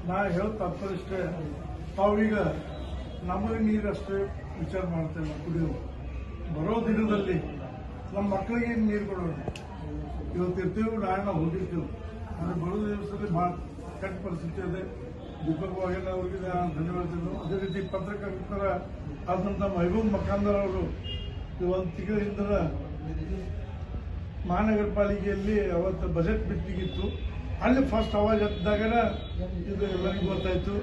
ನಾ ಹೇಳೋ ತಾತ್ಪರ್ಯಷ್ಟೇ ತಾವೀಗ ನಮಗೆ ನೀರಷ್ಟೇ ವಿಚಾರ ಮಾಡ್ತೇವೆ. ಕುಡಿಯೋದು ಬರೋ ದಿನದಲ್ಲಿ ನಮ್ಮ ಮಕ್ಕಳಿಗೆ ನೀರು ಕೊಡೋಣ. ಇವತ್ತು ಇರ್ತೀವಿ, ನಾಳೆ ನಾವು ಹೋಗಿರ್ತೀವಿ. ಆದರೆ ಬರೋ ದಿವಸದಲ್ಲಿ ಭಾಳ ಕೆಟ್ಟ ಪರಿಸ್ಥಿತಿ ಇದೆ. ದೀಪಕ್ ವಾಘೇಲ ಅವರಿಗೆ ನಾನು ಧನ್ಯವಾದಗಳು. ಅದೇ ರೀತಿ ಪತ್ರಕರ್ತರ ಆದಂಥ ಮಹಬೂಬ್ ಮಖಾಂದರ್ ಅವರು ಒಂದು ತಿಂಗಳ ಹಿಂದಿನ ಮಹಾನಗರ ಪಾಲಿಕೆಯಲ್ಲಿ ಅವತ್ತು ಬಜೆಟ್ ಮೀಟಿಂಗ್ ಅಲ್ಲಿ ಫಸ್ಟ್ ಅವಾಜ್ ಹತ್ತಿದಾಗ ಇದು ಎಲ್ಲರಿಗೂ ಗೊತ್ತಾಯಿತು.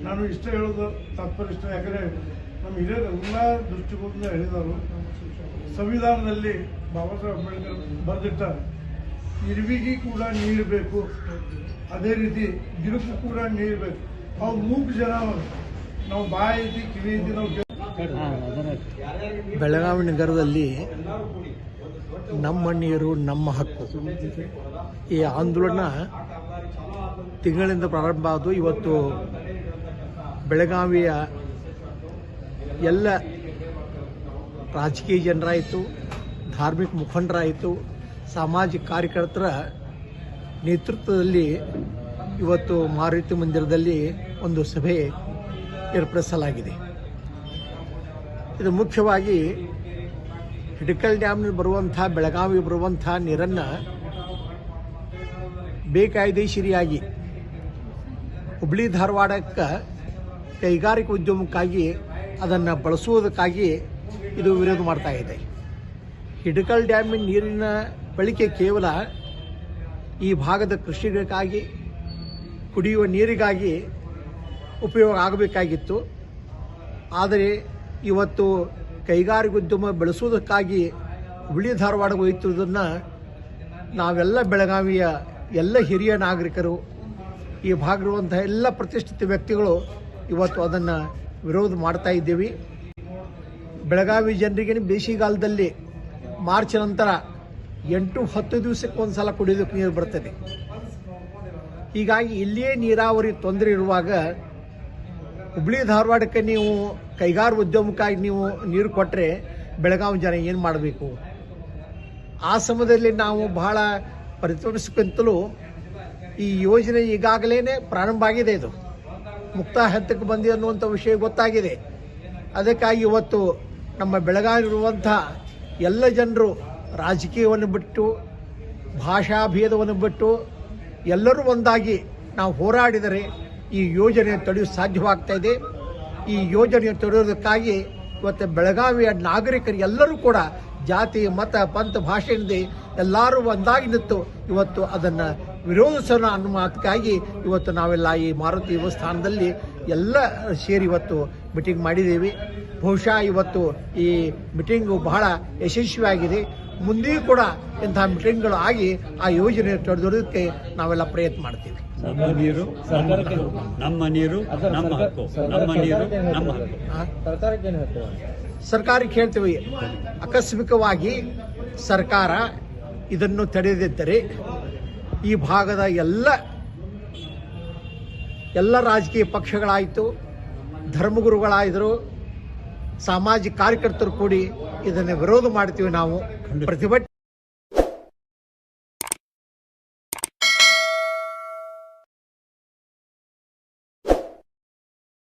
ನಾನು ಇಷ್ಟ ಹೇಳೋದು ತಾತ್ಪರ್ಯ ಇಷ್ಟ, ಯಾಕಂದರೆ ನಮ್ಮ ಹಿರಿಯರೆಲ್ಲ ದೃಷ್ಟಿಕೋನದಿಂದ ಹೇಳಿದರು. ಸಂವಿಧಾನದಲ್ಲಿ ಬಾಬಾ ಸಾಹೇಬ್ ಅಂಬೇಡ್ಕರ್ ಬರೆದಿಟ್ಟ ಇರುವಿಗೆ ಕೂಡ ನೀರು ಬೇಕು, ಅದೇ ರೀತಿ ಗಿಡಕ್ಕೂ ಕೂಡ ನೀರು ಬೇಕು. ಅವು ಮೂರು ಜನ ನಾವು ಬಾಯಿ ಐತಿ ಕಿವಿ ಐತಿ ನಾವು. ಬೆಳಗಾವಿ ನಗರದಲ್ಲಿ ನಮ್ಮ ನೀರು ನಮ್ಮ ಹಕ್ಕು ಈ ಆಂದೋಲನ ತಿಂಗಳಿಂದ ಪ್ರಾರಂಭ ಆದವು. ಇವತ್ತು ಬೆಳಗಾವಿಯ ಎಲ್ಲ ರಾಜಕೀಯ ಜನರಾಯಿತು, ಧಾರ್ಮಿಕ ಮುಖಂಡರಾಯಿತು, ಸಾಮಾಜಿಕ ಕಾರ್ಯಕರ್ತರ ನೇತೃತ್ವದಲ್ಲಿ ಇವತ್ತು ಮಾರುತಿ ಮಂದಿರದಲ್ಲಿ ಒಂದು ಸಭೆ ಏರ್ಪಡಿಸಲಾಗಿದೆ. ಇದು ಮುಖ್ಯವಾಗಿ ಹಿಡಕಲ್ ಡ್ಯಾಮ್ನಲ್ಲಿ ಬರುವಂಥ ಬೆಳಗಾವಿ ಬರುವಂಥ ನೀರನ್ನು ಬೇಕಾಯ್ದೆಶೀರಿಯಾಗಿ ಹುಬ್ಬಳ್ಳಿ ಧಾರವಾಡಕ್ಕೆ ಕೈಗಾರಿಕಾ ಉದ್ಯಮಕ್ಕಾಗಿ ಅದನ್ನು ಬಳಸುವುದಕ್ಕಾಗಿ ಇದು ವಿರೋಧ ಮಾಡ್ತಾ ಇದೆ. ಹಿಡಕಲ್ ಡ್ಯಾಮಿನ ನೀರಿನ ಬಳಕೆ ಕೇವಲ ಈ ಭಾಗದ ಕೃಷಿಗಳಿಗಾಗಿ, ಕುಡಿಯುವ ನೀರಿಗಾಗಿ ಉಪಯೋಗ ಆಗಬೇಕಾಗಿತ್ತು. ಆದರೆ ಇವತ್ತು ಕೈಗಾರಿಕೋದ್ಯಮ ಬೆಳೆಸುವುದಕ್ಕಾಗಿ ಹುಬ್ಬಳ್ಳಿ ಧಾರವಾಡಕ್ಕೆ ಒಯ್ಯುತ್ತಿರುವುದನ್ನು ನಾವೆಲ್ಲ ಬೆಳಗಾವಿಯ ಎಲ್ಲ ಹಿರಿಯ ನಾಗರಿಕರು, ಈ ಭಾಗವಿರುವಂಥ ಎಲ್ಲ ಪ್ರತಿಷ್ಠಿತ ವ್ಯಕ್ತಿಗಳು ಇವತ್ತು ಅದನ್ನು ವಿರೋಧ ಮಾಡ್ತಾ ಇದ್ದೀವಿ. ಬೆಳಗಾವಿ ಜನರಿಗೆ ಬೇಸಿಗೆಗಾಲದಲ್ಲಿ ಮಾರ್ಚ್ ನಂತರ 8-10 ದಿವಸಕ್ಕೆ ಒಂದು ಸಲ ಕುಡಿಯೋದಕ್ಕೆ ನೀರು ಬರ್ತದೆ. ಹೀಗಾಗಿ ಇಲ್ಲಿಯೇ ನೀರಾವರಿ ತೊಂದರೆ ಇರುವಾಗ ಹುಬ್ಬಳ್ಳಿ ಧಾರವಾಡಕ್ಕೆ ನೀವು ಕೈಗಾರಿಕಾ ಉದ್ಯಮಕ್ಕಾಗಿ ನೀವು ನೀರು ಕೊಟ್ಟರೆ ಬೆಳಗಾವಿ ಜನ ಏನು ಮಾಡಬೇಕು? ಆ ಸಮಯದಲ್ಲಿ ನಾವು ಬಹಳ ಪರಿತಪಿಸಕ್ಕಿಂತಲೂ ಈ ಯೋಜನೆ ಈಗಾಗಲೇ ಪ್ರಾರಂಭ ಆಗಿದೆ. ಇದು ಮುಕ್ತ ಹಂತಕ್ಕೆ ಬಂದಿದೆ ಅನ್ನುವಂಥ ವಿಷಯ ಗೊತ್ತಾಗಿದೆ. ಅದಕ್ಕಾಗಿ ಇವತ್ತು ನಮ್ಮ ಬೆಳಗಾವಿರುವಂಥ ಎಲ್ಲ ಜನರು ರಾಜಕೀಯವನ್ನು ಬಿಟ್ಟು, ಭಾಷಾ ಭೇದವನ್ನು ಬಿಟ್ಟು ಎಲ್ಲರೂ ಒಂದಾಗಿ ನಾವು ಹೋರಾಡಿದರೆ ಈ ಯೋಜನೆ ತಡೆಯಲು ಸಾಧ್ಯವಾಗ್ತಾ ಇದೆ. ಈ ಯೋಜನೆ ತಡೆಯೋದಕ್ಕಾಗಿ ಇವತ್ತು ಬೆಳಗಾವಿಯ ನಾಗರಿಕರು ಎಲ್ಲರೂ ಕೂಡ ಜಾತಿ, ಮತ, ಪಂಥ, ಭಾಷೆಯಿಂದ ಎಲ್ಲರೂ ಒಂದಾಗಿ ನಿಂತು ಇವತ್ತು ಅದನ್ನು ವಿರೋಧಿಸೋಣ ಅನ್ನೋ ಮಾತಕ್ಕಾಗಿ ಇವತ್ತು ನಾವೆಲ್ಲ ಈ ಮಾರುತಿ ದೇವಸ್ಥಾನದಲ್ಲಿ ಎಲ್ಲ ಸೇರಿ ಇವತ್ತು ಮೀಟಿಂಗ್ ಮಾಡಿದ್ದೀವಿ. ಬಹುಶಃ ಇವತ್ತು ಈ ಮೀಟಿಂಗು ಬಹಳ ಯಶಸ್ವಿಯಾಗಿದೆ. ಮುಂದೆಯೂ ಕೂಡ ಇಂತಹ ಮೀಟಿಂಗ್ಗಳು ಆಗಿ ಆ ಯೋಜನೆ ತಡೆದೊಡೋದಕ್ಕೆ ನಾವೆಲ್ಲ ಪ್ರಯತ್ನ ಮಾಡ್ತೀವಿ. ನಮ್ಮ ನೀರು ನಮ್ಮ ನೀರು ನಮ್ಮ ಹಕ್ಕು, ನಮ್ಮ ನೀರು ನಮ್ಮ ಹಕ್ಕು. ಸರ್ಕಾರಕ್ಕೆ ಹೇಳ್ತೀವಿ, ಆಕಸ್ಮಿಕವಾಗಿ ಸರ್ಕಾರ ಇದನ್ನು ತಡೆದಿದ್ದರೆ ಈ ಭಾಗದ ಎಲ್ಲ ರಾಜಕೀಯ ಪಕ್ಷಗಳಾಯಿತು, ಧರ್ಮಗುರುಗಳಾಯಿದ್ರು, ಸಾಮಾಜಿಕ ಕಾರ್ಯಕರ್ತರು ಕೂಡಿ ಇದನ್ನು ವಿರೋಧ ಮಾಡ್ತೀವಿ. ನಾವು ಪ್ರತಿಭಟನೆ